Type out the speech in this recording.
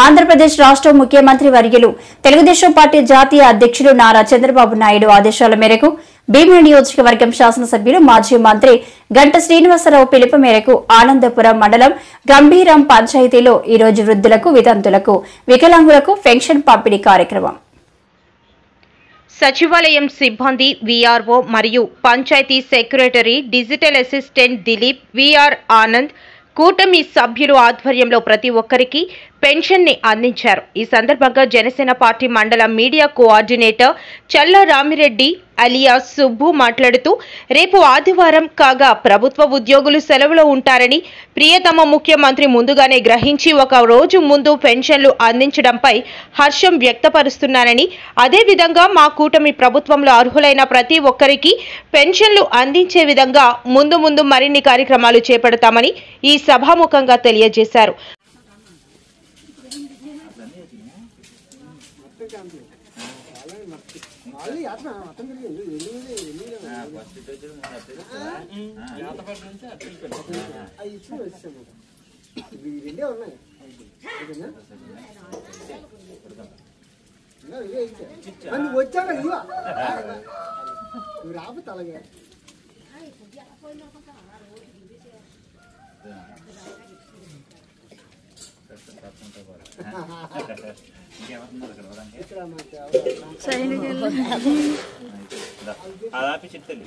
ఆంధ్రప్రదేశ్ రాష్ట్ర ముఖ్యమంత్రి వర్యులు తెలుగుదేశం పార్టీ జాతీయ అధ్యక్షులు నారా చంద్రబాబు నాయుడు ఆదేశాల మేరకు భీమిలి నియోజకవర్గం శాసనసభ్యులు మాజీ మంత్రి గంట శ్రీనివాసరావు పిలుపు మేరకు ఆనందపురం మండలం గంభీరం పంచాయతీలో ఈ రోజు వృద్ధులకు, వితంతులకు, వికలాంగులకు పెన్షన్ పంపిణీ కార్యక్రమం. సచివాలయం సిబ్బంది, వీఆర్ఓ మరియు panchayat secretary, digital assistant Dilip, VR Anand, కూటమి సభ్యులు ఆధ్వర్యంలో ప్రతి ఒక్కరికి పెన్షన్ ని అందించారు. ఈ సందర్భంగా జనసేన పార్టీ మండల మీడియా కోఆర్డినేటర్ చల్లా రామిరెడ్డి అలియాస్ సుబ్బు మాట్లాడుతూ, రేపు ఆదివారం కాగా ప్రభుత్వ ఉద్యోగులు సెలవులో ఉంటారని, ప్రియతమ ముఖ్యమంత్రి ముందుగానే గ్రహించి ఒక రోజు ముందు పెన్షన్లు అందించడంపై హర్షం వ్యక్తపరుస్తున్నానని, అదేవిధంగా మా కూటమి ప్రభుత్వంలో అర్హులైన ప్రతి ఒక్కరికి పెన్షన్లు అందించే విధంగా ముందు మరిన్ని కార్యక్రమాలు చేపడతామని ఈ సభాముఖంగా తెలియజేశారు. ఆపి చెప్తాను.